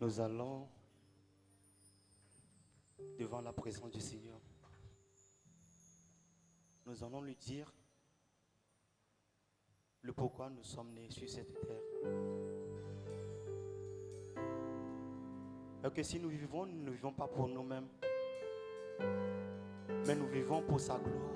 Nous allons devant la présence du Seigneur. Nous allons lui dire le pourquoi nous sommes nés sur cette terre. Et que si nous vivons, nous ne vivons pas pour nous-mêmes, mais nous vivons pour sa gloire.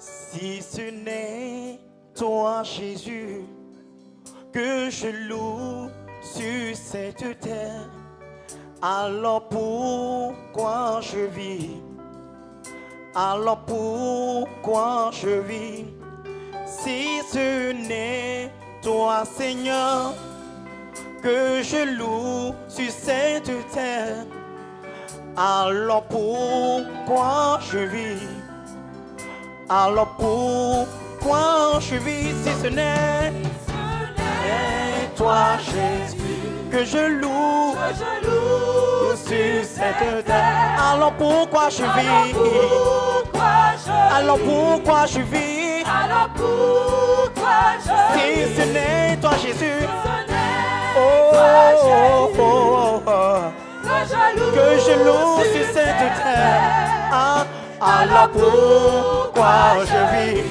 Si ce n'est toi, Jésus, que je loue sur cette terre, alors pourquoi je vis? Alors pourquoi je vis? Si ce n'est toi, Seigneur, que je loue sur cette terre, alors pourquoi je vis? Alors pourquoi je vis si ce n'est toi, Jésus, que je loue sur cette terre? Alors pourquoi je vis? Alors pourquoi je vis? Si ce n'est toi, Jésus, que je loue sur cette terre. Alors pourquoi je vis?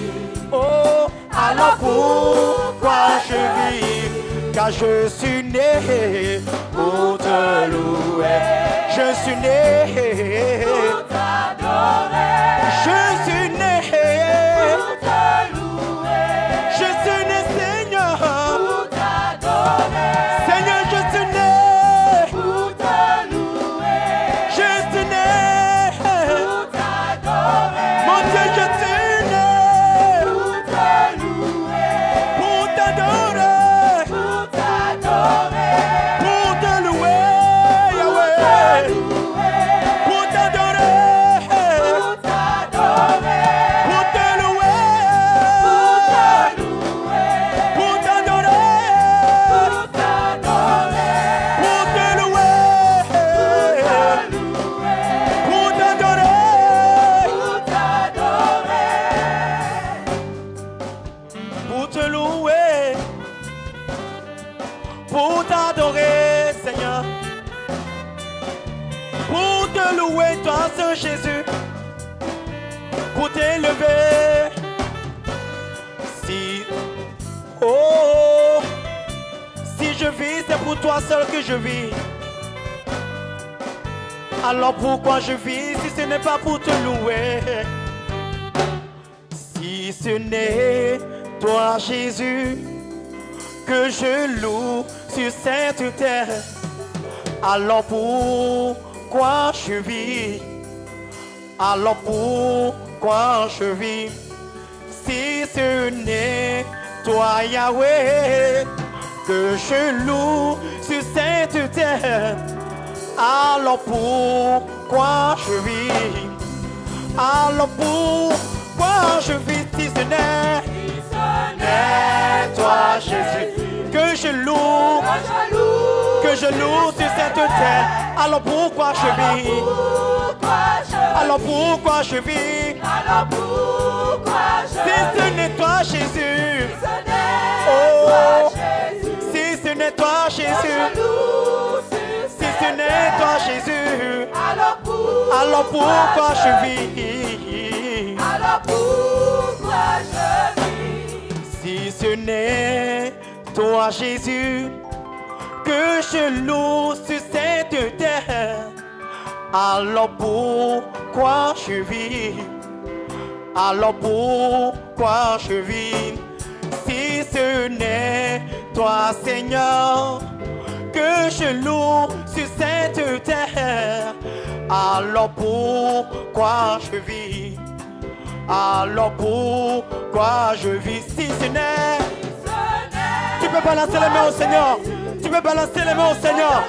Oh, alors pourquoi je vis? Car je suis né pour te louer. Je suis né pour t'adorer. Je suis né pour te louer. Je suis né, Seigneur, pour t'adorer. Seigneur, je suis né pour te louer. Je suis né. Mon Dieu, je suis né pour te louer, pour t'adorer, pour t'adorer, pour te louer, Yahweh, pour t'adorer, pour t'adorer, pour te louer, pour t'adorer, pour t'adorer, pour te louer, pour t'adorer. Pour te louer, pour t'adorer, Seigneur, pour te louer, toi, Saint Jésus, pour t'élever. Si, oh, si je vis, c'est pour toi seul que je vis. Alors pourquoi je vis si ce n'est pas pour te louer? Si ce n'est toi, Jésus, que je loue sur cette terre, alors pourquoi je vis? Alors pourquoi je vis? Si ce n'est toi, Yahweh, que je loue sur cette terre, alors pourquoi je vis? Alors pourquoi je vis si ce n'est toi, Jésus, que je loue sur cette terre? Alors pourquoi je vis? Alors pourquoi je vis? Si ce n'est toi, Jésus, oh, si ce n'est toi, Jésus, si ce n'est toi, Jésus, alors pourquoi je vis? Alors pourquoi je vis? Si ce n'est toi, Jésus, que je loue sur cette terre, alors pourquoi je vis? Alors pourquoi je vis? Si ce n'est toi, Seigneur, que je loue sur cette terre, alors pourquoi je vis? Alors pourquoi je vis si ce n'est? Tu peux balancer les mains au Seigneur. Tu peux balancer les mains au Seigneur.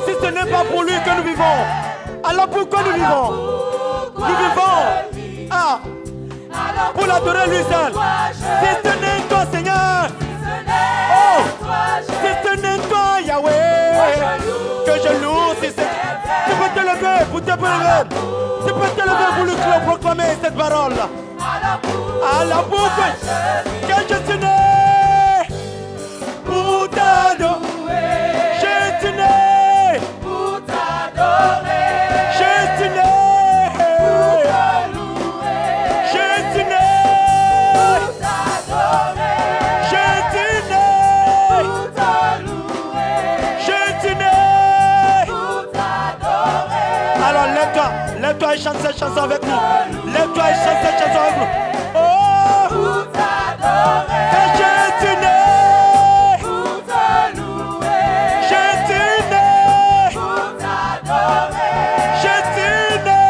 Si ce n'est pas pour lui que nous vivons, alors pourquoi nous vivons? nous vivons pour l'adorer lui seul. Si ce n'est toi, Seigneur, si ce n'est toi, Yahweh, que je loue, si c'est... Tu peux te lever, tu peux te lever pour lui proclamer cette parole. À la boucle, que je suis né pour t'adorer. Je suis né pour t'adorer. Je suis né pour te louer. Je suis né pour t'adorer. Je suis né pour te louer. Je suis né pour t'adorer. Alors lève-toi et chante cette chanson avec nous. Lève-toi et chante cette chanson avec nous. Pour t'adorer. Je suis né pour te louer. Je suis né pour t'adorer. Je suis né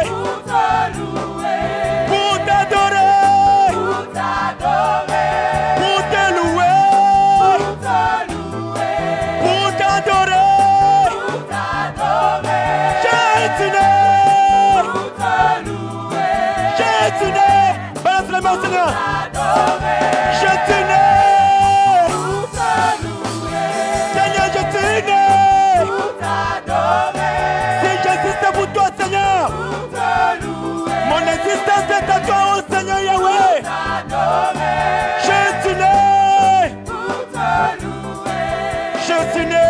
pour te louer. Pour t'adorer. Pour t'adorer. Pour te louer. Pour te louer. Pour t'adorer. Pour t'adorer. Je suis né pour te louer. Je suis né. Balance les mains, Seigneur. Je suis né pour te louer. Seigneur, je suis né pour t'adorer. Si j'existe pour toi, Seigneur, pour te louer. Mon existence est à toi, oh Seigneur Yahweh. Je suis né pour te louer. Je suis né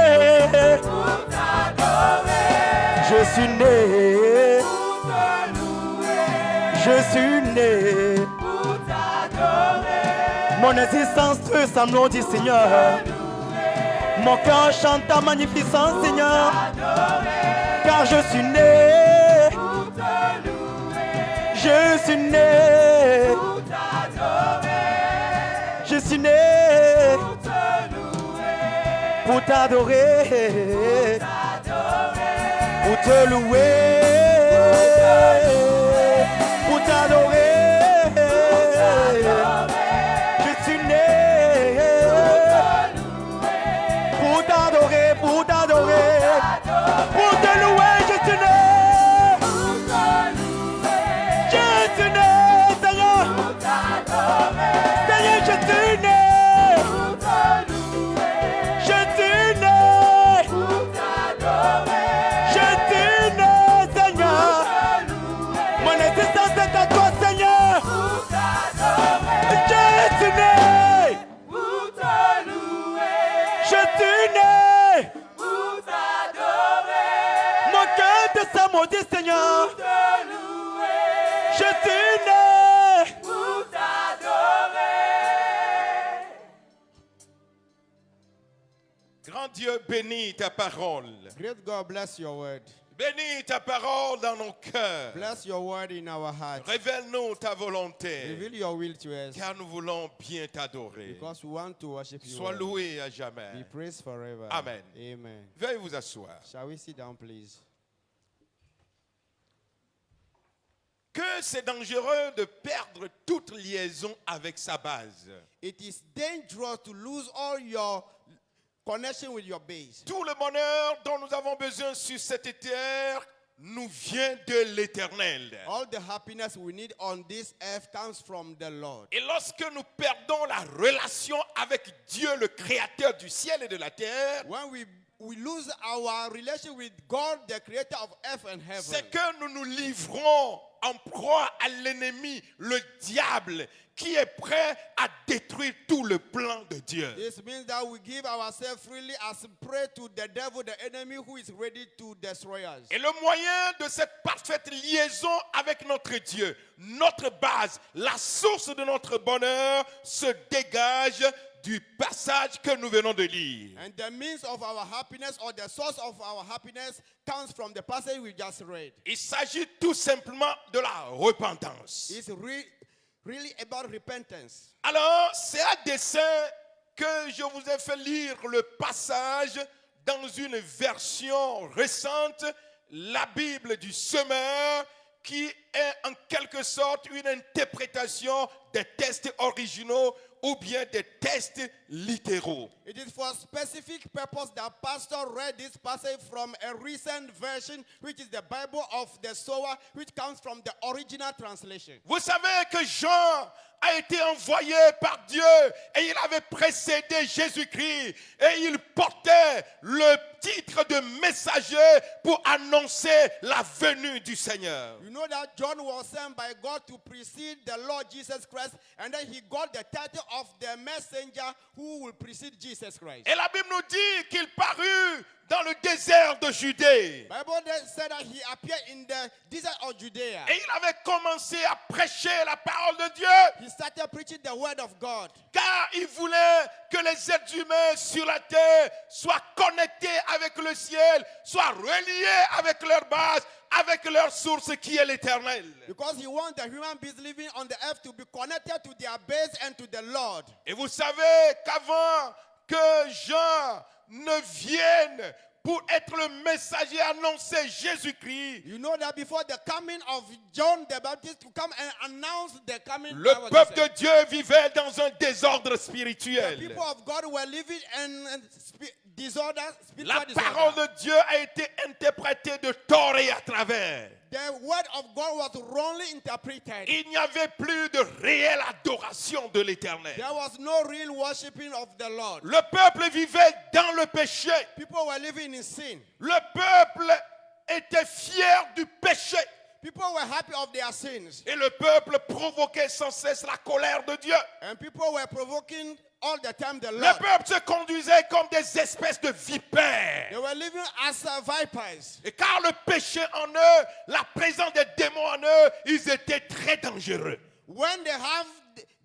pour t'adorer. Je suis né pour te louer. Je suis né pour t'adorer. Mon existence ressemble, dit Seigneur. Mon cœur chante ta magnificence, Seigneur. Car je suis né pour te louer. Je suis né pour t'adorer. Je suis né pour te louer. Pour t'adorer. Pour te louer. Pour t'adorer. Je suis né pour t'adorer, pour t'adorer, pour te louer. Je suis né je suis né, Seigneur. Seigneur, je suis né je suis né je suis né, Seigneur. Mon existence est à toi, Seigneur. Je suis né pour te louer. Je suis né pour t'adorer. Mon cœur te sent maudit, Seigneur. Pour te louer. Je suis né pour t'adorer. Grand Dieu, bénis ta parole. Great God, bless your word. Bénis ta parole dans nos cœurs. Bless your word in our hearts. Révèle-nous ta volonté. Reveal your will to us. Car nous voulons bien t'adorer. Because we want to worship you. Sois loué à jamais. Be praised forever. Amen. Amen. Veuillez vous asseoir. Shall we sit down, please? Que c'est dangereux de perdre toute liaison avec sa base. It is dangerous to lose all your connection with your base. Tout le bonheur dont nous avons besoin sur cette terre nous vient de l'Éternel. All the happiness we need on this earth comes from the Lord. Et lorsque nous perdons la relation avec Dieu, le Créateur du ciel et de la terre, When we lose our relation with God, the creator of earth and heaven, c'est que nous nous livrons en proie à l'ennemi, le diable, qui est prêt à détruire tout le plan de Dieu. this means that we give ourselves freely as prey to the devil, the enemy who is ready to destroy us. Et le moyen de cette parfaite liaison avec notre Dieu, notre base, la source de notre bonheur, se dégage du passage que nous venons de lire. And the means of our happiness, or the source of our happiness, comes from the passage we just read. Il s'agit tout simplement de la repentance. It's really about repentance. Alors, c'est à dessein que je vous ai fait lire le passage dans une version récente, la Bible du semeur, qui est en quelque sorte une interprétation des textes originaux ou bien des textes littéraux. It is for a specific purpose that pastor read this passage from a recent version, which is the Bible of the sower, which comes from the original translation. Vous savez que Jean a été envoyé par Dieu et il avait précédé Jésus-Christ et il portait le titre de messager pour annoncer la venue du Seigneur. You know that John was sent by God to precede the Lord Jesus Christ, and then he got the title of the messenger who will precede Jesus Christ. Et la Bible nous dit qu'il parut dans le désert de Judée. Bible said that he appeared in the desert of Judea. Et il avait commencé à prêcher la parole de Dieu. He started preaching the word of God. Car il voulait que les êtres humains sur la terre soient connectés avec le ciel, soient reliés avec leur base, avec leur source qui est l'éternel. Because he wants the human beings living on the earth to be connected to their base and to the Lord. Et vous savez qu'avant que Jean ne vienne pour être le messager annoncer Jésus-Christ, You know that before the coming of John the Baptist to come and announce the coming le of peuple Jesus, de Dieu vivait dans un désordre the spirituel. people of God were living in disorder, La spiritual parole disorder. de Dieu a été interprétée de tort et à travers. The word of God was wrongly interpreted. Il n'y avait plus de réelle adoration de l'Éternel. There was no real worshiping of the Lord. Le peuple vivait dans le péché. People were living in sin. Le peuple était fier du péché. People were happy of their sins. Et le peuple provoquait sans cesse la colère de Dieu. And people were provoking all the time the Le Lord. peuple se conduisait comme des espèces de vipères. They were living as vipers. Et car le péché en eux, la présence des démons en eux, ils étaient très dangereux. When they have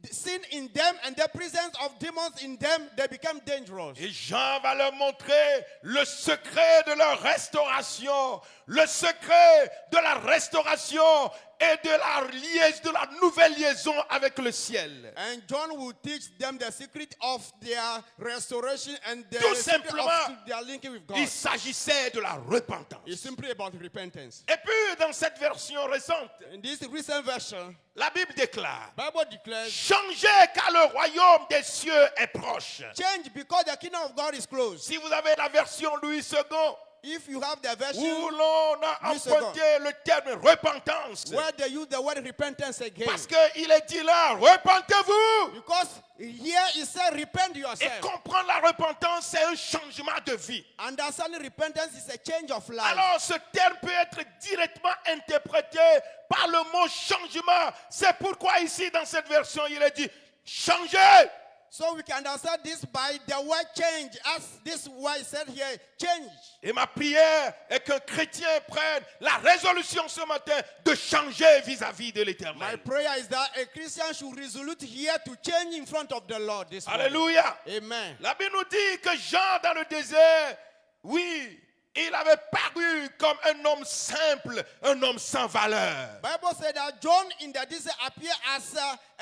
the sin in them and the presence of demons in them, they become dangerous. Et Jean va leur montrer le secret de leur restauration, le secret de la restauration et de la nouvelle liaison avec le ciel. And John will teach them the secret of their restoration and the Tout secret simplement, of their linking with God. Il s'agissait de la repentance. It's simply about repentance. Et puis, dans cette version récente, In this recent version, la Bible déclare: Bible declares, changez car le royaume des cieux est proche. change because the kingdom of God is close. Si vous avez la version Louis II, If you have the où version l'on a Louis II, emprunté le terme repentance, where they use the word repentance again, parce qu'il est dit là, repentez-vous. because here it says repent Et yourself. comprendre la repentance, c'est un changement de vie. Understanding repentance is a change of life. Alors ce terme peut être directement interprété par le mot changement. C'est pourquoi ici dans cette version, il est dit changez. So we can understand this by the word change, as this word said here, change. Et ma prière est qu'un chrétien prenne la résolution ce matin de changer vis-à-vis de My l'Éternel. prayer is that a Christian should resolute here to change in front of the Lord this morning. Alléluia. Amen. La Bible nous dit que Jean dans le désert, oui, il avait paru comme un homme simple, un homme sans valeur. Bible said that John in the desert appeared as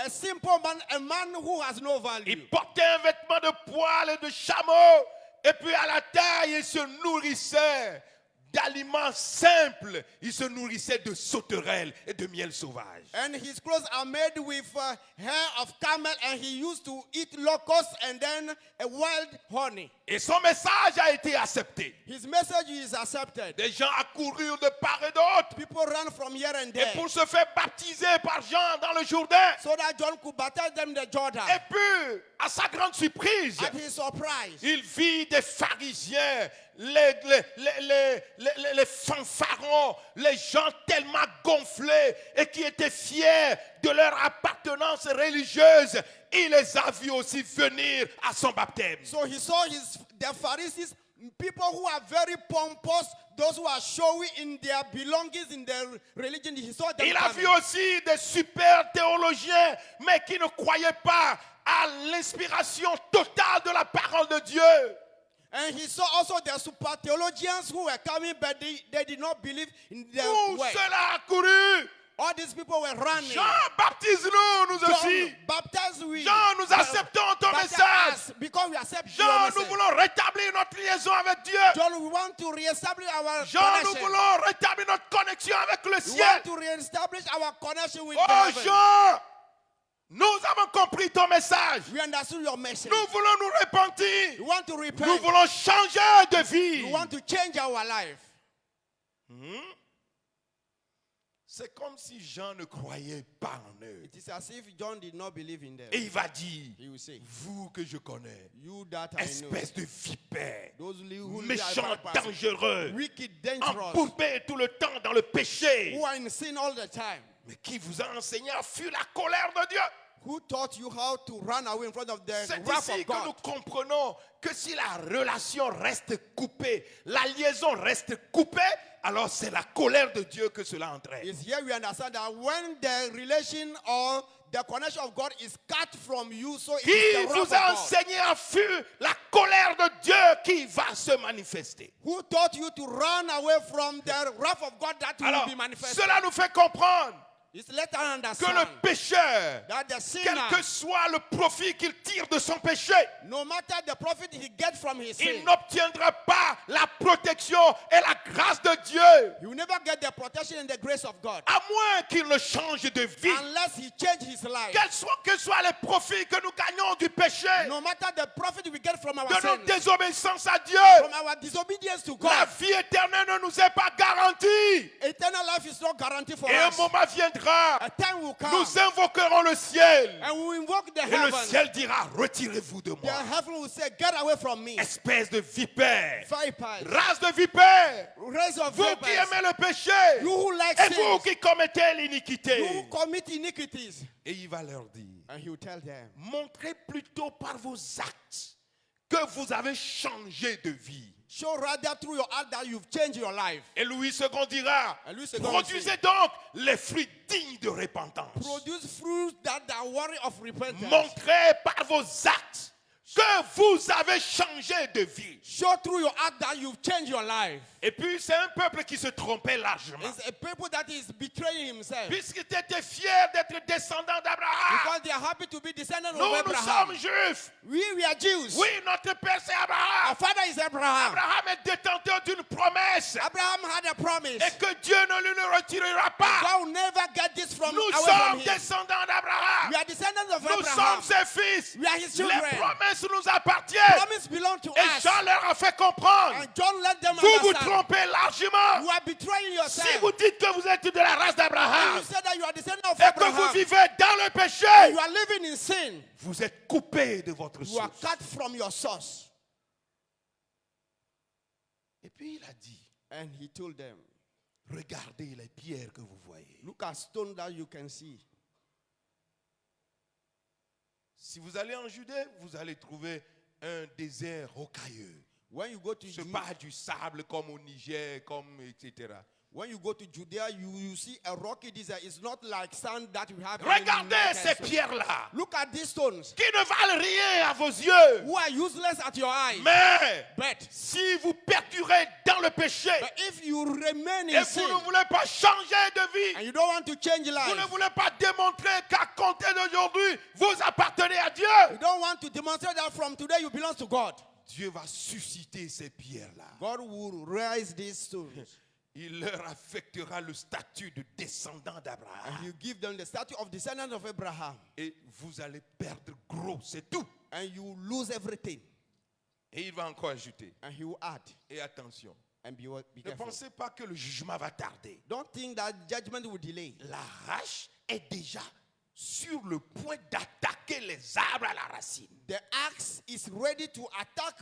a simple man, a man who has no value. Il portait un vêtement de poil et de chameau, et puis à la taille, il se nourrissait d'aliments simples. Il se nourrissait de sauterelles et de miel sauvage. And his clothes are made with hair of camel, and he used to eat locusts and then a wild honey. Et son message a été accepté. His message is accepted. Des gens accoururent de part et d'autre. People ran from here and Et there pour se faire baptiser par Jean dans le Jourdain. so that John could baptize them in the Jordan. Et puis, à sa grande surprise, At his surprise, il vit des pharisiens, les fanfarons, les gens tellement gonflés et qui étaient fiers de leur appartenance religieuse. Il les a vus aussi venir à son baptême. so he saw the Pharisees, people who are very pompous, those who are showy in their belongings, in their religion. He saw them Il a coming. vu aussi des super théologiens, mais qui ne croyaient pas à l'inspiration totale de la parole de Dieu. And he saw also the super theologians who were coming, but they did not believe in their Tout word. cela a couru. All these people were running. Jean, baptise-nous, nous aussi. John, baptize we. Jean, nous acceptons ton Baptize message. us because we accept your Jean, nous message. voulons rétablir notre liaison avec Dieu. John, we want to reestablish our Jean, nous connection. voulons rétablir notre connexion avec le We ciel. want to reestablish our connection with Oh heaven. Jean, nous avons compris ton message. We understood your message. Nous voulons nous repentir. We want to Nous repent. voulons changer de vie. We want to change our life. C'est comme si Jean ne croyait pas en eux. It is as if John did not believe in them. Et il va dire, He will say, vous que je connais, you that I know, espèce de vipère, those who méchant, dangereux, wicked, dangerous, embourbé tout le temps dans le péché, who are in sin all the time, mais qui vous a enseigné à fuir la colère de Dieu. who taught you how to run away in front of the C'est wrath ici of que nous God. comprenons que si la relation reste coupée, la liaison reste coupée, alors c'est la colère de Dieu que cela entraîne. It's here we understand that when the relation or the connection of God is cut from you, so it Qui is the vous wrath of a God. enseigné à fuir la colère de Dieu qui va se manifester. Who taught you to run away from the wrath of God that will Alors, be manifested? cela nous fait comprendre It's let us que le understand pécheur, that the quel sinner, que soit le profit qu'il tire de son péché, no matter the profit he gets from his il sin, n'obtiendra pas la protection et la grâce de Dieu, he will never get the protection and the grace of God à moins qu'il ne change de vie. unless he change his life. Que soient les profits que nous gagnons du péché, No matter the profit we get from our de notre sin, désobéissance à Dieu, from our disobedience to la God, vie éternelle ne nous est pas garantie. eternal life is not guaranteed for Et un us. moment viendra, A time will come nous invoquerons le ciel. and we will invoke the Et le heaven. ciel dira, retirez-vous de The moi. heaven will say, get away from me. Espèce de vipère, Vipers, race de vipère, race of vous qui vipers, aimez le péché, you who like et vous sin, qui commettez you l'iniquité. who commit iniquities. Et il va leur dire, And he will tell them, montrez plutôt par vos actes que vous avez changé de vie. show rather through your act that you've changed your life. Et Louis II dira, And Louis II produisez donc les fruits dignes de repentance. Produce fruits that are worthy of repentance. Montrez par vos actes que vous avez changé de vie. Show through your act that you've changed your life. Et puis c'est un peuple qui se trompait largement. It's a people that is betraying himself. Puisqu'ils étaient fiers d'être descendants d'Abraham. Because they are happy to be descendants Nous, of nous Abraham. sommes juifs. We are Jews. Oui, notre père c'est Our Abraham. father is Abraham. Abraham est détenteur d'une promesse. Abraham had a promise. Et que Dieu ne lui le retirera pas. God will never get this from Nous away from sommes him. descendants d'Abraham. We are descendants of Nous Abraham. sommes ses fils. We are his Les children. promesses nous appartiennent. Promise belong to Et us. Jean leur a fait comprendre. And John let them Vous vous understand. trompez largement. You are betraying Si yourself. vous dites que vous êtes de la race And d'Abraham you say that you are descendant of et que vous Abraham. vivez dans le péché, And you are living in sin. vous êtes coupé de votre You are source. cut from your source. Et puis il a dit, And he told them, regardez les pierres que vous voyez. look at stone that you can see. Si vous allez en Judée, vous allez trouver un désert rocailleux. When you go to Ce n'est pas du sable comme au Niger, comme etc. When you go to Judea, you see a rocky desert. It's not like sand that we have. Regardez ces pierres-là, Look at these stones, qui ne valent rien à vos yeux. who are useless at your eyes. Mais But si vous perdurez dans le péché if you remain et in vous sin ne voulez pas changer de vie, and you don't want to change vous life, ne voulez pas démontrer qu'à compter d'aujourd'hui, vous appartenez à Dieu, you don't want to demonstrate that from today you belong to God. Dieu va susciter ces pierres-là. God will raise these stones Il leur affectera le statut de descendant and d'Abraham. you give them the status of descendant of Abraham, Et vous allez perdre gros, c'est tout. and you lose everything. Et il va encore ajouter. And he will add, Et attention, and be ne careful. pensez pas que le jugement va tarder. Don't think that judgment will delay. La hache est déjà sur le point d'attaquer les arbres à la racine. The axe is ready to attack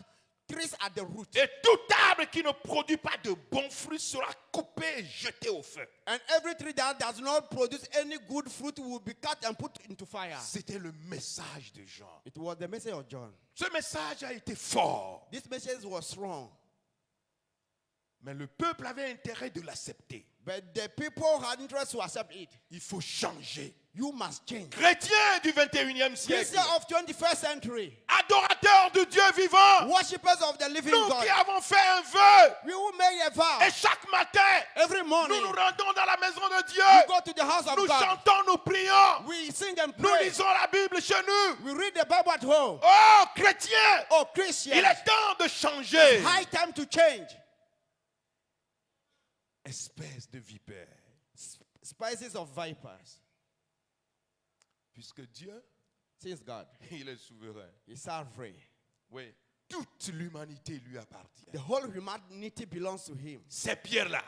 trees at the root. Et tout arbre qui ne produit pas de bons fruits sera coupé et jeté au feu. And every tree that does not produce any good fruit will be cut and put into fire. C'était le message de Jean. It was the message of John. Ce message a été fort, This message was strong. mais le peuple avait intérêt de l'accepter. But the people had interest to accept it. Il faut changer. You must change. Chrétiens du 21e siècle, Christians of 21st century, adorateurs de Dieu vivant, worshippers of the living nous God, qui avons fait un vœu, we will make a vow et chaque matin, every nous morning. nous rendons dans la maison de We Dieu, go to the house of nous God. chantons, nous prions, We sing and nous pray. lisons la Bible chez nous. We read the Bible at home. Oh, chrétiens, Oh, il Christians, est temps de changer. high time to change. Espèce de vipère. Spices of vipers. Puisque Dieu, Since God il est souverain. is sovereign, Oui, toute l'humanité lui appartient. the whole humanity belongs to Him. Ces pierres-là,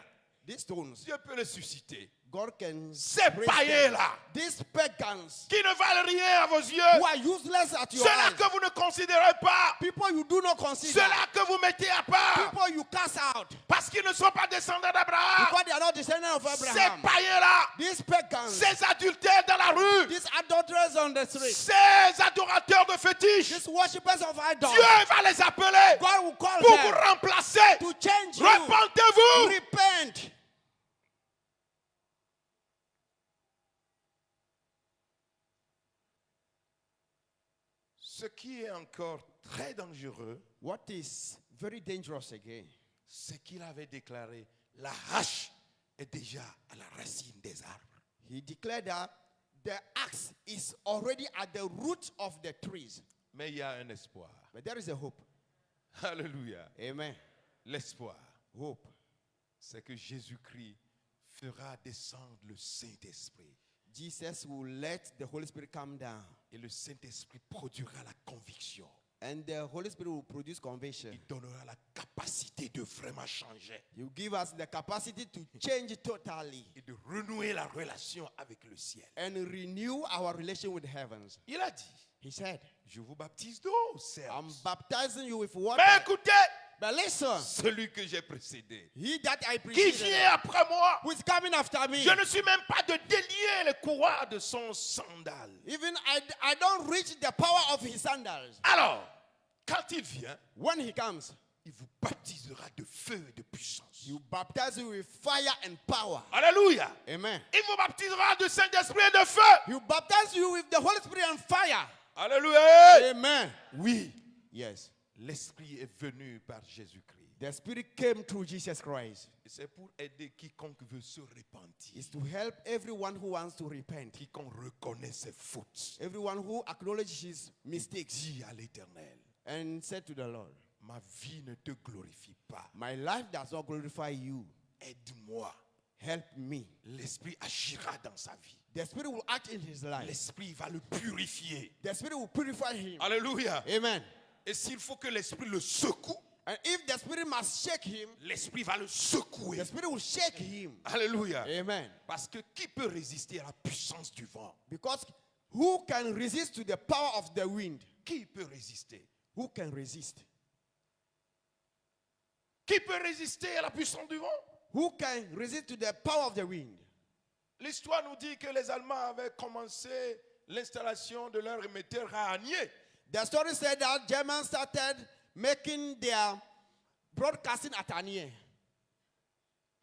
These stones, Dieu peut les susciter. God can Ces raise them. païens-là, These pagans qui ne valent rien à vos who yeux, are useless at your ceux-là eyes, que vous ne considérez pas, people you do not consider, ceux-là que vous mettez à part, people you cast out parce qu'ils ne sont pas descendants d'Abraham, because they are not descendants of ces Abraham. païens-là, These pagans, ces adultères dans la rue, these adulterers on the street, ces adorateurs de fétiches, these worshippers of idols, Dieu va les appeler God will call pour vous them remplacer. to change you. Repentez-vous. Repent. Ce qui est encore très dangereux, What is very dangerous again, c'est qu'il avait déclaré la hache est déjà à la racine des arbres. he declared that the axe is already at the root of the trees. Mais il y a un espoir. But there is a hope. Alléluia. Amen. L'espoir, Hope. c'est que Jésus-Christ fera descendre le Saint-Esprit. Jesus will let the Holy Spirit come down. Et le Saint-Esprit produira la conviction. And the Holy Spirit will produce conviction. Il donnera la capacité de vraiment changer He will give us the capacity to change totally et de renouer la relation avec le ciel. and renew our relation with the heavens. Il a dit, He said, je vous baptise d'eau, certes. I'm baptizing you with water. Mais écoutez, But listen, celui que j'ai précédé, he that I qui preceded, vient après moi, who is coming after me, je ne suis même pas de délier les courroies de son sandal. even I don't reach the power of his sandals. Alors, quand il vient, When he comes, il vous baptisera de feu et de puissance. he will baptize you with fire and power. Alléluia. Amen. Il vous baptisera de Saint-Esprit et de feu. He will baptize you with the Holy Spirit and fire. Alléluia. Amen. Oui, Yes. l'Esprit est venu par Jésus-Christ. The Spirit came through Jesus Christ. Et c'est pour aider quiconque veut se repentir. It's to help everyone who wants to repent. Quiconque reconnaît ses fautes. Everyone who acknowledges his mistakes Dit à l'Éternel, and said to the Lord, ma vie ne te glorifie pas. my life does not glorify you. Aide-moi. Help me. L'Esprit agira dans sa vie. The Spirit will act in his life. L'Esprit va le purifier. The Spirit will purify him. Alléluia. Amen. Et s'il faut que l'Esprit le secoue, And if the Spirit must shake him, l'Esprit va le secouer. the Spirit will shake him. Alléluia. Amen. Parce que qui peut résister à la puissance du vent? Because who can resist to the power of the wind? Qui peut résister? Who can resist? Qui peut résister à la puissance du vent? Who can resist to the power of the wind? L'histoire nous dit que les Allemands avaient commencé l'installation de leur émetteur à Agnier. The story said that Germans started making their broadcasting at Anier.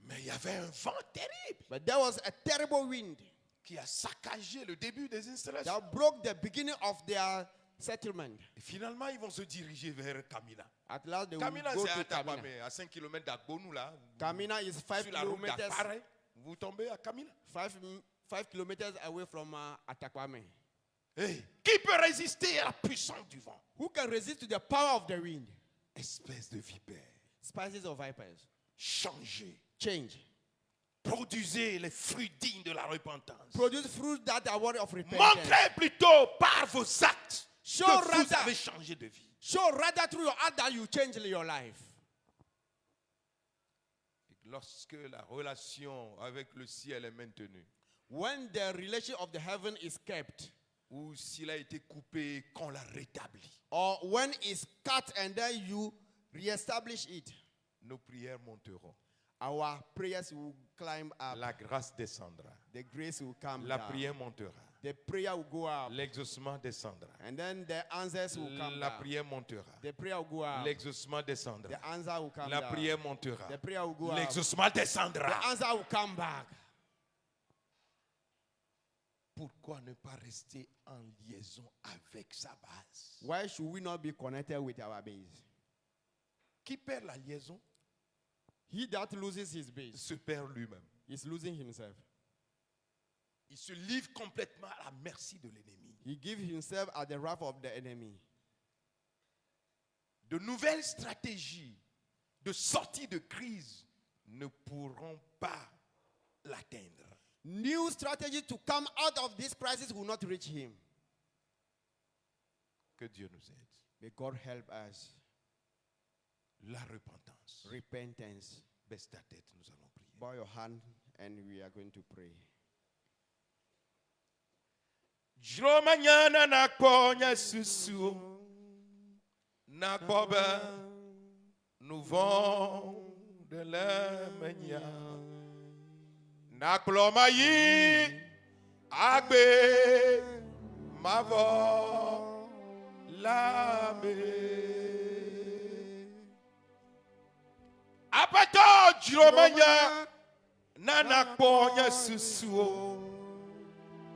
Mais il y avait un vent terrible But there was a terrible wind qui a saccagé le début des installations. that broke the beginning of their settlement. Et finalement, ils vont se diriger vers Kamina. At last they will Kamina, go c'est to à Kamina. Takwame, à 5 km d'Agbonou, là. Kamina is 5 Sur la route kilometers, d'Akpare, vous tombez à Kamina. 5 kilometers away from Atakwame. Hey, qui peut résister à la puissance du vent? Who can resist to the power of the wind? Espèce de vipère. Spices of vipers. Changez. Change. Produisez les fruits dignes de la repentance. Produce fruit that are worthy of repentance. Montrez plutôt par vos actes Show que vous rather- avez changé de vie. Show rather through your act that you change your life. Et lorsque la relation avec le ciel est maintenue, When the relation of the heaven is kept, ou s'il a été coupé, qu'on l'a rétabli, or when it's cut and then you reestablish it, nos prières monteront. our prayers will climb up. La grâce descendra. The grace will come La down. prière montera. the prayer will go up. L'exaucement descendra. And then the answers will come La down. prière montera. The prayer will go up. L'exaucement descendra. The answer will come La down. prière montera. The prayer will go up. L'exaucement The descendra. answer will come back. Pourquoi ne pas rester en liaison avec sa base? Why should we not be connected with our base? Qui perd la liaison He that loses his base se perd lui-même. is losing himself. Il se livre complètement à la merci de l'ennemi. He gives himself at the wrath of the enemy. De nouvelles stratégies de sortie de crise ne pourront pas l'atteindre. New strategies to come out of this crisis will not reach him. Que Dieu nous aide. May God help us. La repentance. Repentance. Baisse ta tête, nous allons prier. Bow your hand and we are going to pray. Jromanyana nakponya susu nakpoba nous vont de la mania nakplomayi agbe mavo labe apato jromanya nanakponya susu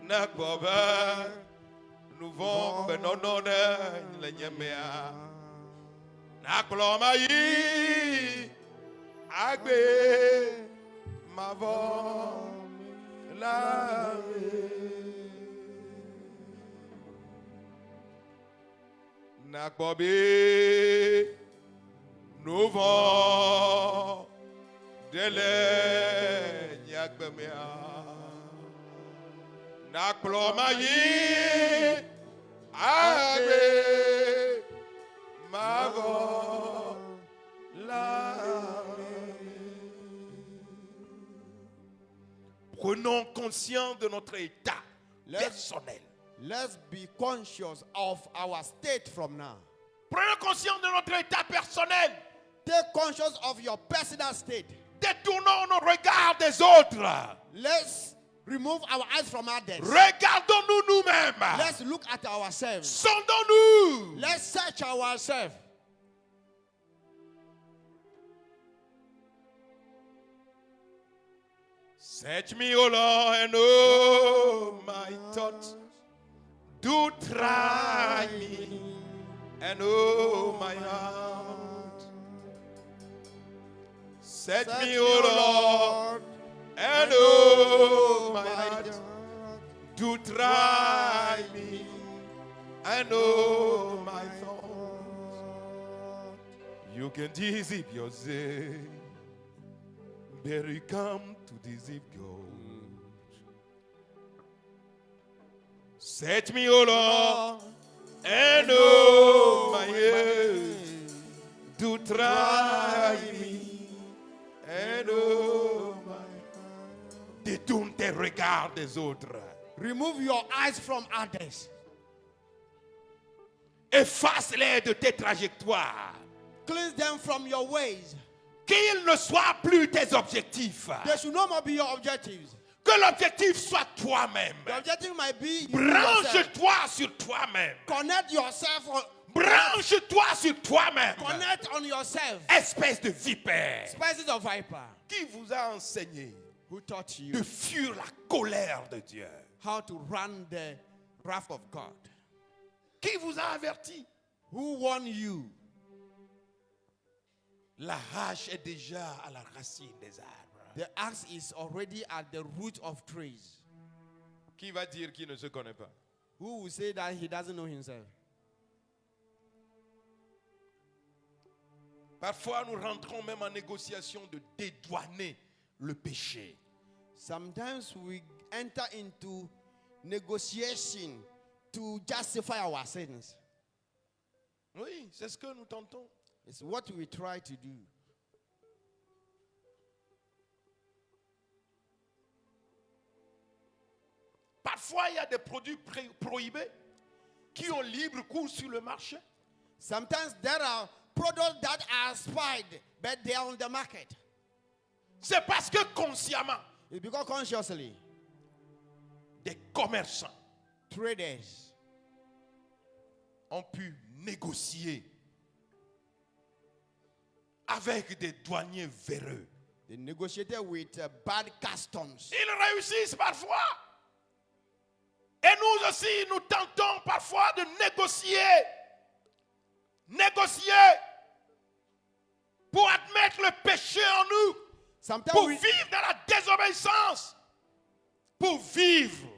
nakboba nous vont benonone le nyemea nakplomayi agbe mavo la nakbobi nous vont de le nyakbemea nakplomayi agbe mavo la. Prenons conscience de notre état personnel. Let's be conscious of our state from now. Prenons conscience de notre état personnel. Take conscious of your personal state. Détournons nos regards des autres. Let's remove our eyes from others. Regardons-nous nous-mêmes. Let's look at ourselves. Sondons-nous. Let's search ourselves. Search me, O Lord, and know my thoughts. Do try me and know my heart. Search me, O Lord, and know my heart. Do try me and know my thoughts. You can deceive yourself, but you come to deceive God. Search me, O Lord, and know my ways. Do try me and know my heart. Détourne tes regards des autres. Remove your eyes from others. Efface-les de tes trajectoires. Cleanse them from your ways. Qu'ils ne soient plus tes objectifs. They should no more be your objectives. Que l'objectif soit toi-même. The objective might be you yourself. Branche-toi sur toi-même. Connect yourself. Branche-toi sur toi-même. Connect on yourself. Espèce de vipère. Species of viper. Qui vous a enseigné Who taught you de fuir la colère de Dieu? how to run the wrath of God? Qui vous a averti? Who warned you? La hache est déjà à la racine des arbres. The axe is already at the root of trees. Qui va dire qu'il ne se connaît pas? Who will say that he doesn't know himself? Parfois, nous rentrons même en négociation de dédouaner le péché. Sometimes we enter into negotiation to justify our sins. Oui, c'est ce que nous tentons. It's what we try to do. Parfois, il y a des produits prohibés qui ont libre cours sur le marché. Sometimes there are products that are spied, but they are on the market. C'est parce que consciemment, It's because consciously, des commerçants traders ont pu négocier avec des douaniers véreux. They negotiated with bad customs. Ils réussissent parfois. Et nous aussi, nous tentons parfois de négocier. Négocier pour admettre le péché en nous. Sometimes Pour we, vivre dans la désobéissance. Pour vivre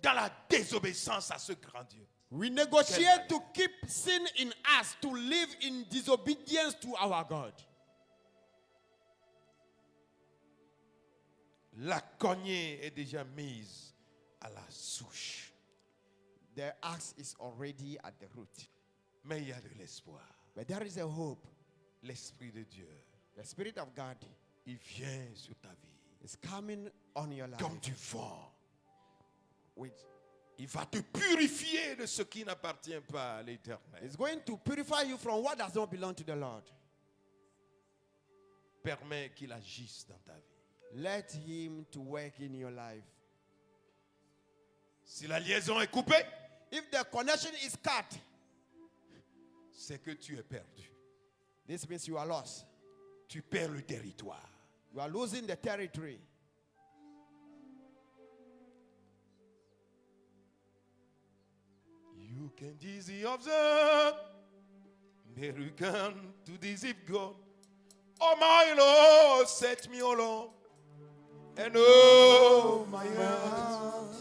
dans la désobéissance à ce grand Dieu. we negotiate to keep sin in us, to live in disobedience to our God. La cognée est déjà mise à la souche. The axe is already at the root. Mais il y a de l'espoir. But there is a hope. L'Esprit de Dieu, The Spirit of God il vient sur ta vie. is coming on your life. Comme du vent. With, Il va te purifier de ce qui n'appartient pas à l'Éternel. it's going to purify you from what does not belong to the Lord. Permets qu'il agisse dans ta vie. Let him to work in your life. Si la liaison est coupée, If the connection is cut, c'est que tu es perdu. this means you are lost. Tu perds le territoire. You are losing the territory. You can deceive them, but you can't to deceive God. Oh my Lord, set me alone. And oh my heart,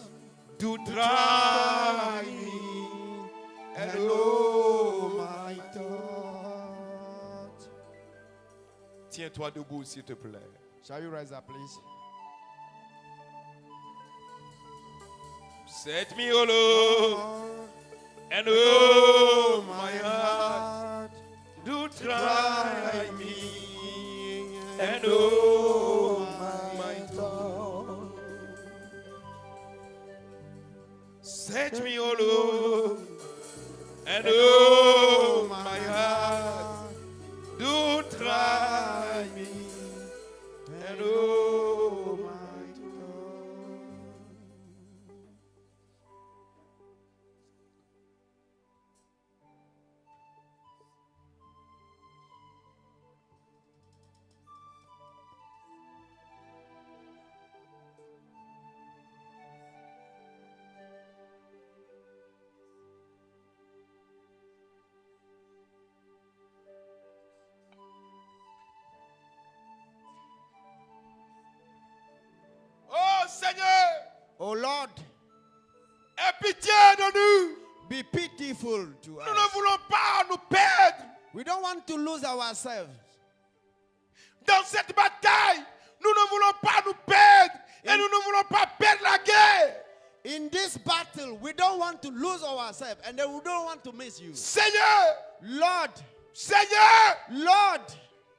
do try me. And oh my thought. Tiens-toi debout, s'il te plaît. Shall you rise up, please? Set me alone. And oh my heart, do try me. And oh my thought. Set me alone. And oh my heart, do try me. And oh my thought. Oh Seigneur, Oh Lord, aie pitié de nous. be pitiful to Nous us. ne voulons pas nous perdre We don't want to lose ourselves. dans cette bataille. Nous ne voulons pas nous perdre et nous ne voulons pas perdre la guerre. In this battle, we don't want to lose ourselves and then we don't want to miss you. Seigneur, Lord, Seigneur, Lord,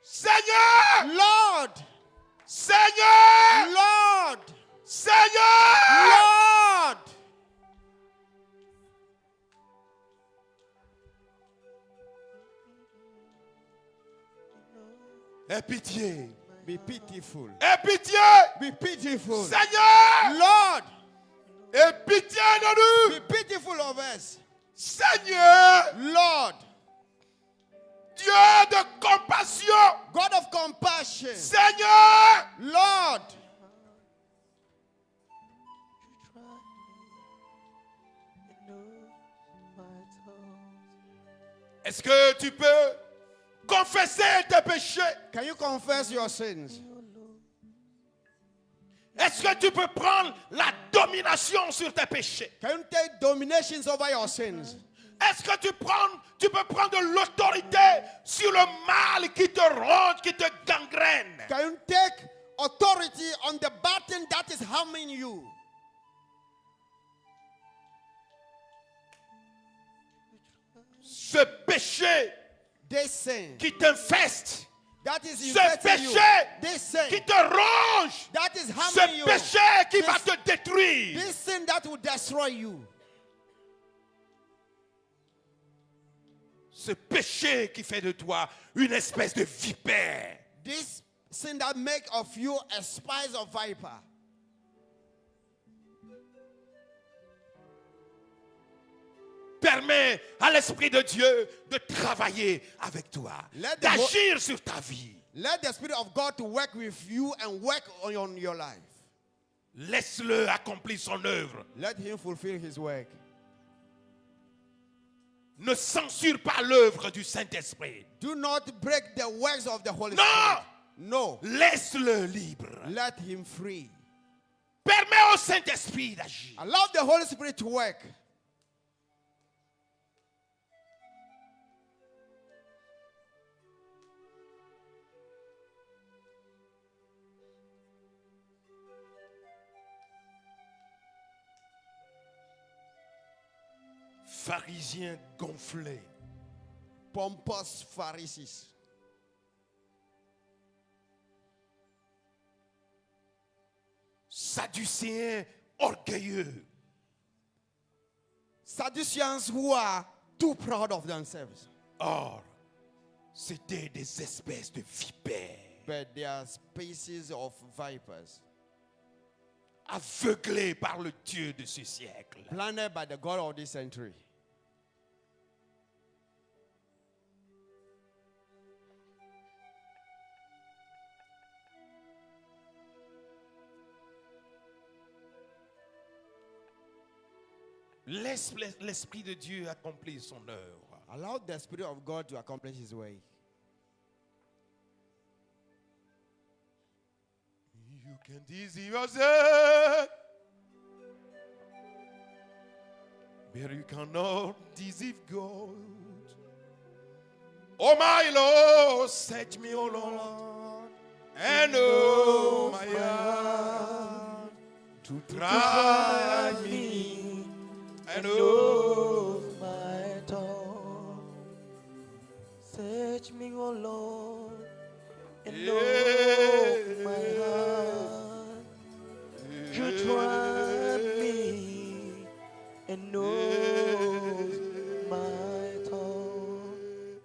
Seigneur, Lord, Seigneur, Lord, Seigneur. Lord. Aie pitié, Be pitiful. aie pitié, Be pitiful. Seigneur, Lord, aie pitié de be nous. pitiful of us. Seigneur, Lord, Dieu de compassion. God of compassion. Seigneur, Lord, est-ce que tu peux confesser tes péchés? can you confess your sins? Est-ce que tu peux prendre la domination sur tes péchés? Can you take dominations over your sins? Est-ce que tu peux prendre l'autorité sur le mal qui te ronge, qui te gangrène? Can you take authority on the button that is harming you? Ce péché This sin qui t'infeste, that is ce infecting you. péché This sin qui te ronge, that is ce harming you. péché qui va te détruire. This sin that will destroy you. Ce péché qui fait de toi une espèce de vipère. This sin that make of you a spice of viper. Permets à l'Esprit de Dieu de travailler avec toi, Let the d'agir sur ta vie. Let the Spirit of God to work with you and work on your life. Laisse-le accomplir son œuvre. Let him fulfill his work. Ne censure pas l'œuvre du Saint-Esprit. Do not break the works of the Holy Non! Spirit. No. Laisse-le libre. Let him free. Permets au Saint-Esprit d'agir. Allow the Holy Spirit to work. Pharisiens gonflés. Pompous Pharisees. Sadducéens orgueilleux. Sadduceans who are too proud of themselves. Or, c'étaient des espèces de vipères, But they are species of vipers. aveuglés par le Dieu de ce siècle. Blinded by the God of this century. Laisse l'Esprit de Dieu accomplir son œuvre. Allow the Spirit of God to accomplish his way. You can deceive yourself, but you cannot deceive God. Oh my Lord, search me, oh Lord, and know my heart. To try me and know my thought. Search me, O Lord, and know my heart. You try me and know my thought.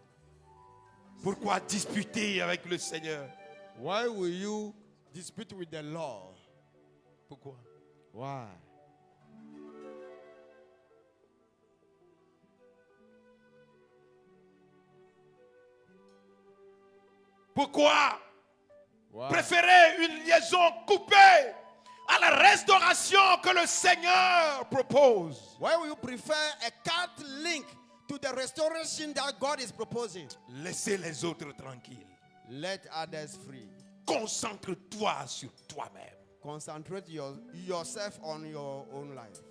Pourquoi disputer avec le Seigneur? Why will you dispute with the Lord? Pourquoi? Why? Pourquoi Why? préférer une liaison coupée à la restauration que le Seigneur propose? Why will you prefer a cut link to the restoration that God is proposing? Laissez les autres tranquilles. Let others free. Concentre-toi sur toi-même. Concentrate yourself on your own life.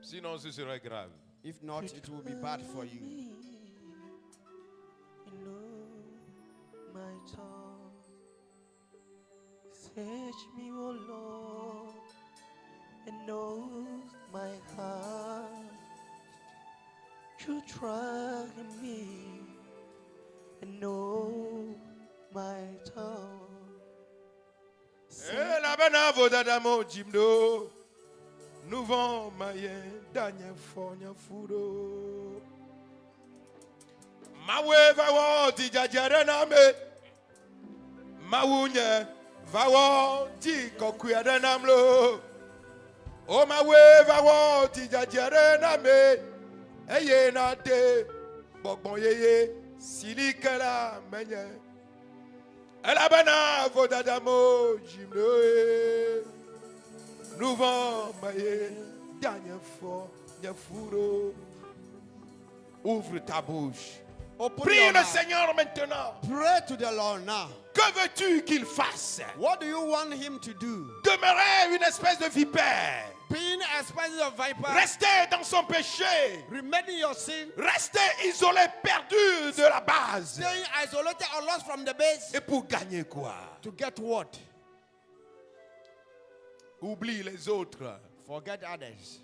Sinon, ce serait grave. If not, it will be bad for you. You know my thought. Search me, O Lord, and know my heart. You try me and know my thought. Et la benavo d'Adamo Jimdo, nous vont mayen danya fonya fudo. Mawe vawo di jajare name, mawunye vawo di kokuyade namlo. O mawe vawo di jajare name, eye na de bogbon yeye silikela menye. Elabana vodadamo jimnoe. Nous vont mailler dernière fois nyafuro. Ouvre ta bouche. Open Prie your le mouth. Seigneur maintenant. Pray to the Lord now. Que veux-tu qu'il fasse? What do you want him to do? Demeurer une espèce de vipère. Being a species of viper, Rester dans son péché. remaining in your sin, Rester isolé, perdu de la base. staying isolated or lost from the base. Et pour gagner quoi? To get what? Oublie les autres. Forget others.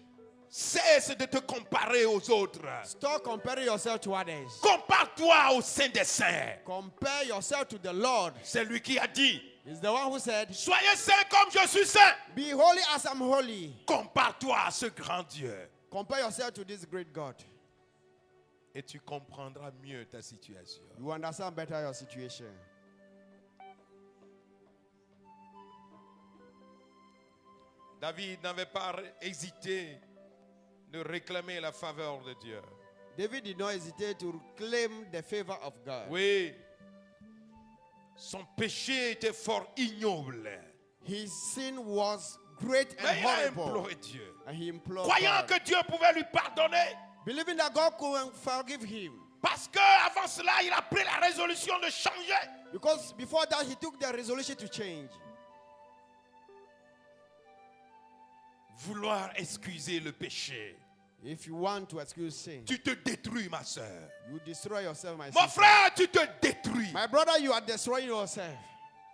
Cesse de te comparer aux autres. Stop comparing yourself to others. Compare-toi au Saint des Saints. Compare yourself to the Lord. C'est lui qui a dit: He's the one who said, soyez saints comme je suis saint. be holy as I'm holy. Compare-toi à ce grand Dieu Compare yourself to this great God. et tu comprendras mieux ta situation. You understand better your situation. David n'avait pas hésité de réclamer la faveur de Dieu. David did not hesitate to claim the favor of God. Oui, son péché était fort ignoble. His sin was great and Mais il a horrible. imploré Dieu. And he implored Croyant God. que Dieu pouvait lui pardonner. Believing that God could forgive him. Parce qu'avant cela, il a pris la résolution de changer. Because before that, he took the resolution to change. Vouloir excuser le péché. If you want to excuse sin, Tu te détruis, ma soeur. you destroy yourself, my Mon sister. frère, tu te détruis. My brother, you are destroying yourself.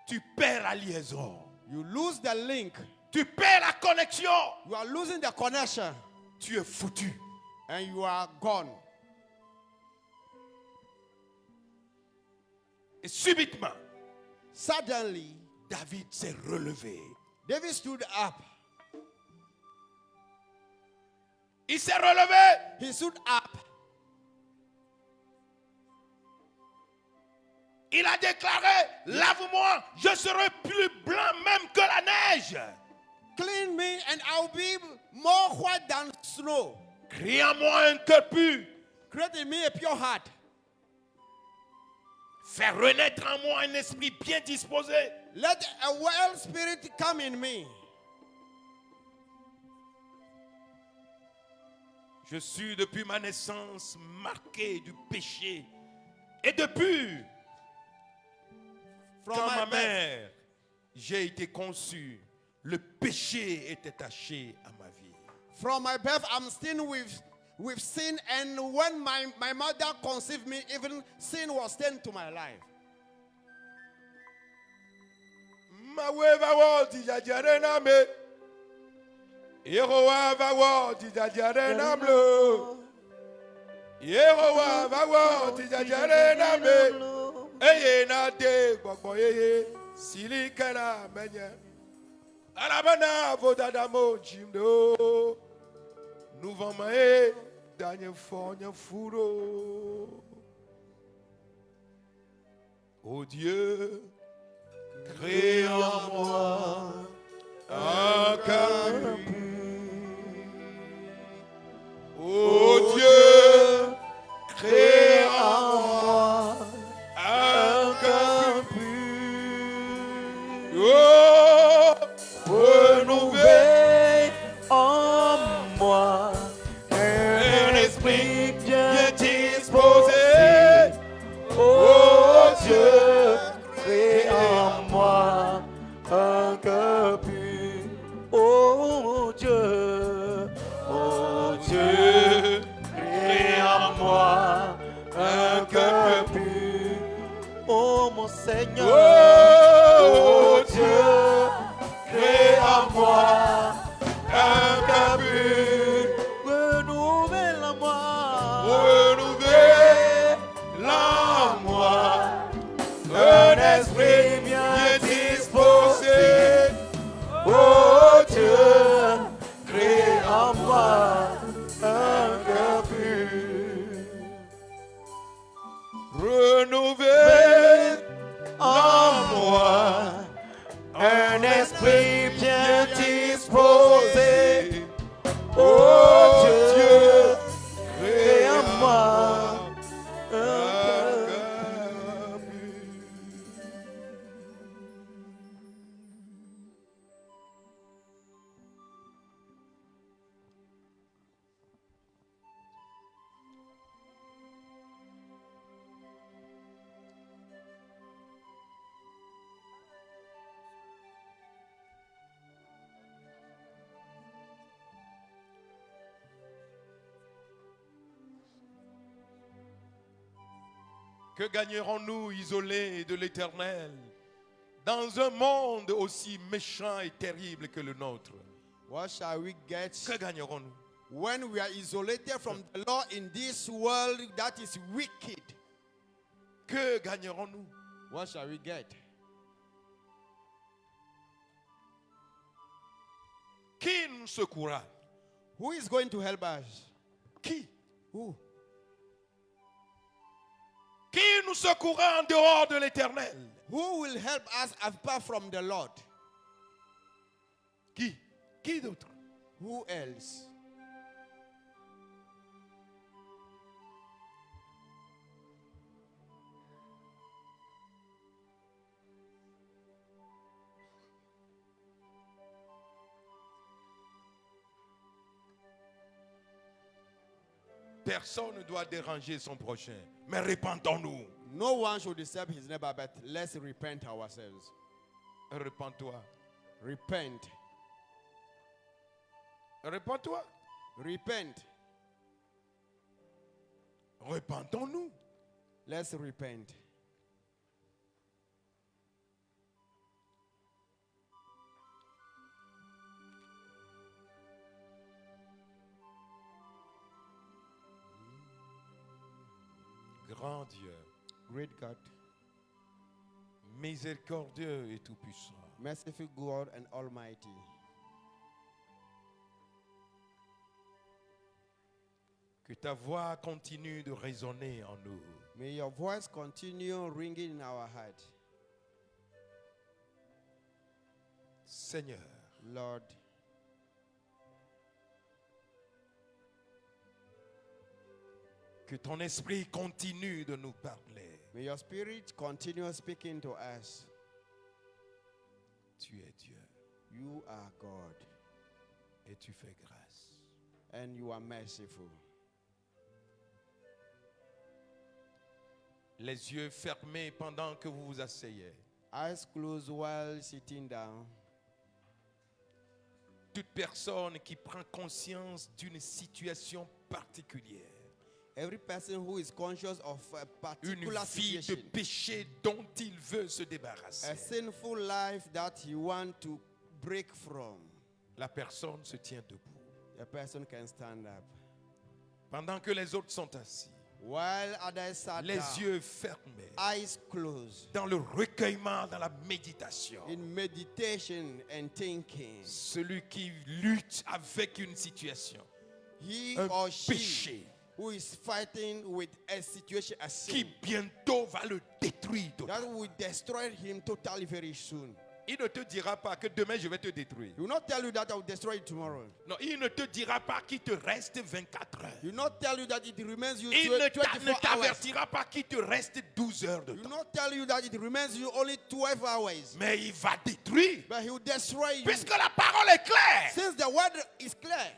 Tu perds la liaison. You lose the link. Tu perds la connexion. You are losing the connection. Tu es foutu. And you are gone. Et subitement, Suddenly, David s'est relevé. David stood up. Il s'est relevé. He stood up. Il a déclaré, lave-moi, je serai plus blanc même que la neige. Clean me and I'll be more white than snow. Crée en moi un cœur pur. Create in me a pure heart. Fais renaître en moi un esprit bien disposé. Let a well spirit come in me. Je suis depuis ma naissance marqué du péché. Et depuis, From quand my ma birth, mère, j'ai été conçu, le péché est attaché à ma vie. from my birth, I'm still with sin. And when my mother conceived me, even sin was stained to my life. Mawe vawo dijajare name. Yehowa vawo dijajare namlo. Yehowa vawo dijajare name. Eye na de gbogbo yeye silikana menye. Alabana vodadamo jimdo. Nous vamae danye fonye furo. Oh Dieu, crée en moi un cœur pur. Oh Dieu, crée en moi un cœur pur. Oh, renouveler en moi un esprit bien disposé. Oh Dieu, crée en moi un cœur pur. Oh Dieu, crée en moi un cœur pur. Oh mon Seigneur, oh Dieu, crée en moi un cœur pur. Renouvelle en moi, Renouveler en moi un esprit bien disposé. oh Dieu, crée en moi un cœur pur. Renouveler En moi un esprit bien disposé. Oh Dieu, crée en moi un cœur. Que gagnerons-nous isolés de l'Éternel dans un monde aussi méchant et terrible que le nôtre? What shall we get Que gagnerons-nous? when we are isolated from the law in this world that is wicked? Que gagnerons-nous? What shall we get? Qui nous secourra? Who is going to help us? Qui? Who? Qui nous secourra en dehors de l'Éternel? Who will help us apart from the Lord? Qui? Qui d'autre? Who else? Personne ne doit déranger son prochain. Mais répentons-nous. No one should disturb his neighbor, but let's repent ourselves. Repends-toi. Repent. Repends-toi. Repent. Repentons-nous. Let's repent. Grand Dieu, Great God, miséricordieux et tout-puissant, merciful God and Almighty, que ta voix continue de résonner en nous. may your voice continue ringing in our heart. Seigneur, Lord, que ton esprit continue de nous parler. may your spirit continue speaking to us. Tu es Dieu You are God et tu fais grâce. and you are merciful. Les yeux fermés pendant que vous vous asseyez. Eyes closed while sitting down. Toute personne qui prend conscience d'une situation particulière, Every person who is conscious of a une particular vie de situation, péché dont il veut se débarrasser, a sinful life that he want to break from, la personne se tient debout. a person can stand up. Pendant que les autres sont assis, While others sat les down, yeux fermés, eyes closed, dans le recueillement, dans la méditation. in meditation and thinking, Celui qui lutte avec une situation, he un or she péché who is fighting with a situation, a qui sin, bientôt va le détruire. that will destroy him totally very soon. Il ne te dira pas que demain je vais te détruire. He will not tell you that I will destroy you tomorrow. Non, il ne te dira pas qu'il te reste 24 heures. He will not tell you that it remains you Il ne 24 hours. t'avertira pas qu'il te reste 12 heures de He will temps. not tell you that it remains you only 12 hours. Mais il va détruire. But he will destroy you. Puisque la parole est claire. Since the word is clear,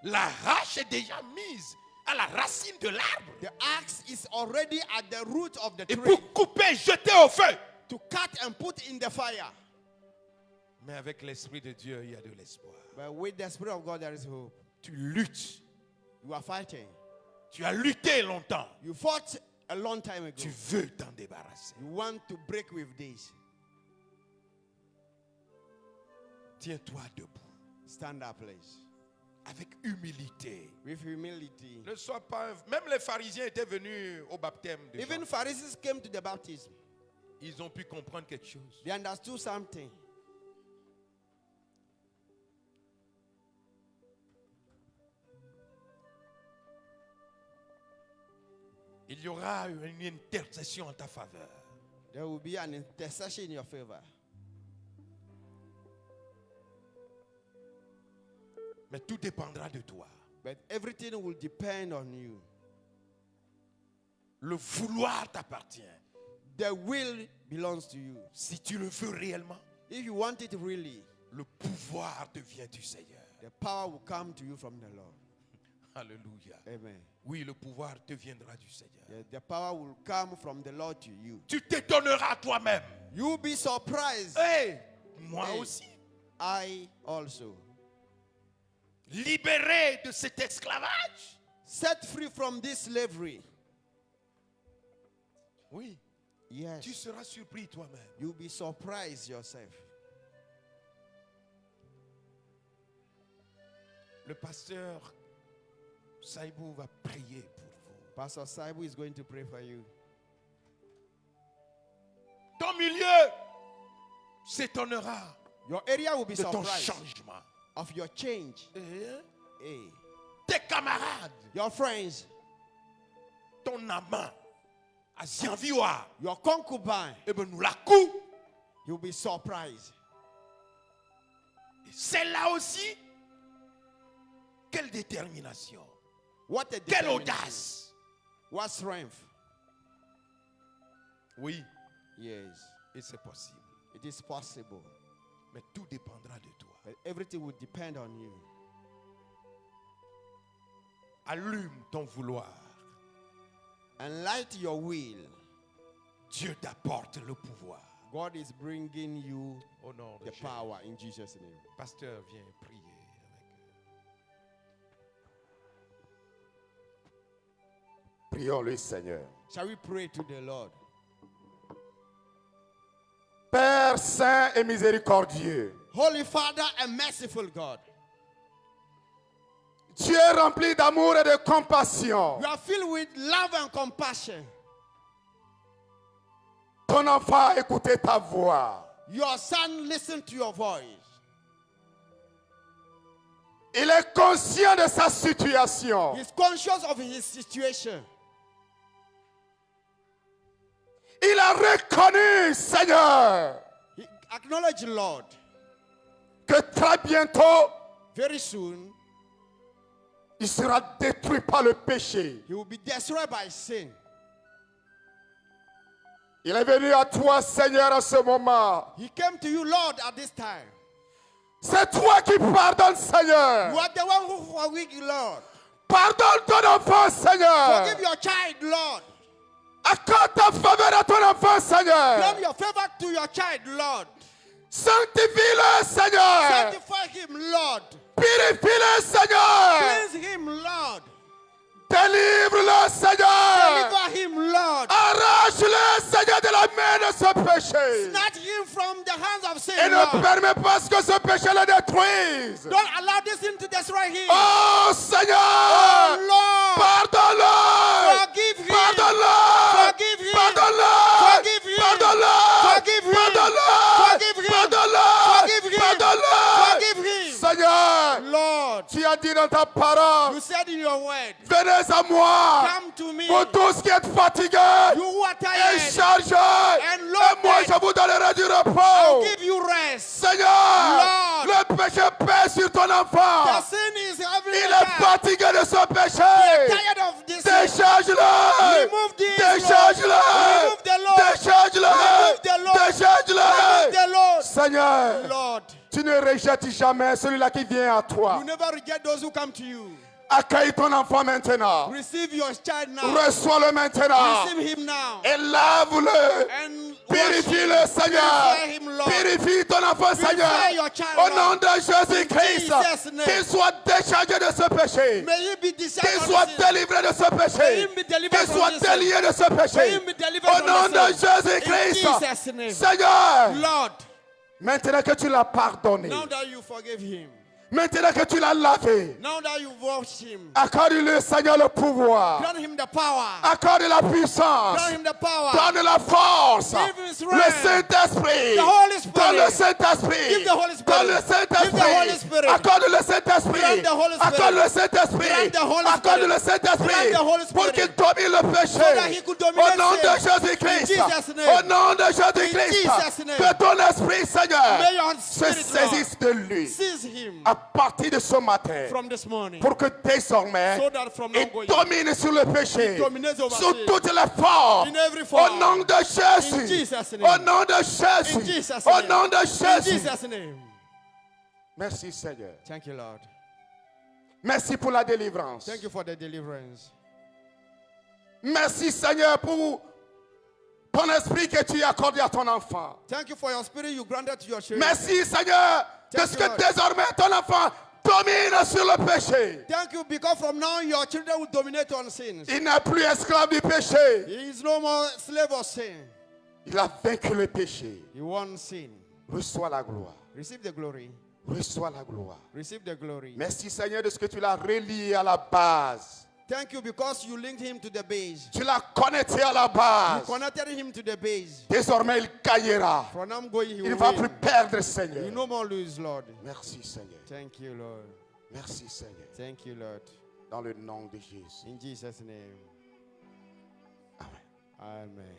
La hache est déjà mise à la racine de l'arbre. the axe is already at the root of the Et tree pour couper, jeter au feu. to cut and put in the fire. Mais avec l'Esprit de Dieu, il y a de l'espoir. But with the Spirit of God, there is hope. Tu luttes. You are fighting. Tu as lutté longtemps. You fought a long time ago. Tu veux t'en débarrasser. You want to break with this. Tiens-toi debout. Stand up, please. Avec humilité. With humility. Ne sois pas... Même les pharisiens étaient venus au baptême de Even Jean. Pharisees came to the baptism. Ils ont pu comprendre quelque chose. They understood something. Il y aura une intercession en ta faveur. There will be an intercession in your favor. Mais tout dépendra de toi. But everything will depend on you. Le vouloir t'appartient. The will belongs to you. Si tu le veux réellement, If you want it really, le pouvoir te vient du Seigneur. the power will come to you from the Lord. Alléluia. Amen. Oui, le pouvoir te viendra du Seigneur. Yeah, the power will come from the Lord to you. Tu t'étonneras toi-même. You'll be surprised. Hey, moi Hey. aussi. I also. Libéré de cet esclavage. Set free from this slavery. Oui, tu Yes. seras surpris toi-même. You'll be surprised yourself. Le pasteur Saïbou va prier pour vous. Pastor Saibu is going to pray for you. Ton milieu s'étonnera Your area will be de ton surprised changement. of your change. Et Hey. tes camarades, Your friends, ton amant, à Zianviwa, your concubine, et ben nous la coup. you'll be surprised. Et c'est là aussi, quelle détermination, What a quelle determination. audace. What strength. Oui, Yes. et c'est possible. It is possible. Mais tout dépendra de toi. But everything will depend on you. Allume ton vouloir. And light your will. Dieu t'apporte le pouvoir. God is bringing you Au nom de the Jésus. power in Jesus' name. Pasteur, viens prier avec eux. Prions-le, Seigneur. Shall we pray to the Lord? Père saint et miséricordieux, Holy Father and merciful God, tu es rempli d'amour et de compassion. you are filled with love and compassion. Ton enfant a écouté ta voix. Your son listened to your voice. Il est conscient de sa situation. He's conscious of his situation. Il a reconnu, Seigneur, He acknowledged, Lord, que très bientôt, very soon il sera détruit par le péché. he will be destroyed by sin. Il est venu à toi, Seigneur, en ce moment. He came to you, Lord, at this time. C'est toi qui pardonnes, Seigneur. You are the one who forgives, Lord. Pardonne ton enfant, Seigneur. Forgive your child, Lord. Accorde ta faveur à ton enfant, Seigneur. Grant your favor to your child, Lord. Sanctifie-le, Seigneur. Sanctify him, Lord. Purifie-le, Seigneur. Cleanse him, Lord. Délivre-le, Seigneur. Deliver him, Lord. Arrache-le, Seigneur, de la main de ce péché. Snatch him from the hands of sin, Et ne Lord. permets pas que ce péché le détruise. Don't allow this sin to destroy him. Oh, Seigneur. Oh, Lord. Pardonne-le. Forgive him. Pardonne-le. Forgive him. Pardonne-le. Forgive him. Pardonne-le. Forgive him. Pardonne-le. Forgive him. Pardonne-le. Forgive him. Pardonne-le. Forgive him. Seigneur, Lord, tu as dit dans ta parole, you said in your word, venez à moi, come to me, vous tous qui êtes fatigués you who are et tired, chargés, and et loaded. moi je vous donnerai du I'll repos. give you rest. Seigneur, Lord, le péché pèse sur ton the enfant. sin is every Il est fatigué de ce péché. tired of this sin. Décharge-le. Remove this, Décharge-le. Lord. Remove the Lord. Décharge-le. Remove the Lord. Remove Décharge-le. the Lord. Seigneur, Lord, tu ne rejettes jamais celui-là qui vient à toi. you never reject those who come to you. Accueille ton enfant maintenant. Receive your child now. Reçois-le maintenant. Receive him now. Et lave-le. And Purifie-le, Seigneur. Purify him, Lord. Purifie ton enfant, Purify Seigneur. your child, Au Lord. nom de Jésus-Christ, In Jesus' name. qu'il soit déchargé de ce péché. May he be discharged Qu'il from soit sin. délivré de ce May péché. him be delivered Qu'il from soit this sin. délié de ce May péché. him be delivered Au from nom de this sin. Jésus-Christ. In Jesus' name. Seigneur, Lord, maintenant que tu l'as pardonné, now that you forgive him, maintenant que tu l'as lavé, now that you washed him, accorde-lui, Seigneur, le pouvoir. grant him the power. Accorde la puissance. Grant him the power. Donne la force. Give him strength. Le Saint-Esprit. The Holy Spirit. Donne le Saint-Esprit. Give the Holy Spirit. Donne le Give the Holy Saint-Esprit. Spirit. Accorde le Saint-Esprit. Grant the Holy Spirit. Accorde le Saint-Esprit. Grant the Holy Accorde Spirit. le Saint-Esprit. Grant the Holy Pour Spirit. qu'il domine le péché. So that he could dominate Au nom de sin. Jésus-Christ. In Jesus' name. Au nom de Jésus-Christ. In Jesus' name. Que ton esprit, Seigneur, May your se spirit, Lord, saisisse de lui. seize him À partir de ce matin. from this morning. Pour que désormais, So that from now il going, domine sur le péché, he dominates over sur sin. toutes les formes. In every Au form. nom de In Jésus. Jesus' name. Au nom de In Jésus. Jesus' Au name. nom de In Jésus. Jesus' name. Merci Seigneur. Thank you, Lord. Merci pour la délivrance. Thank you for the deliverance. Merci Seigneur pour ton esprit que tu as accordé à ton enfant. Thank you for your spirit you granted to your children. Merci Seigneur de Thank ce you, que Lord. désormais ton enfant domine sur le péché. Thank you because from now your children will dominate on sins. Il n'est plus esclave du péché. He is no more slave of sin. Il a vaincu le péché. He won sin. Reçois la gloire. Receive the glory. Reçois la gloire. Receive the glory. Merci Seigneur de ce que tu l'as relié à la base. Thank you because you linked him to the base. Tu l'as connecté à la You base. connected him to the base. Désormais, il gagnera. From now going, he Il will ne va win. plus perdre, You Seigneur. no more lose, Lord. Merci, Seigneur. Thank you, Lord. Merci, Seigneur. Thank you, Lord. Dans le nom de Jésus. In Jesus' name. Amen. Amen.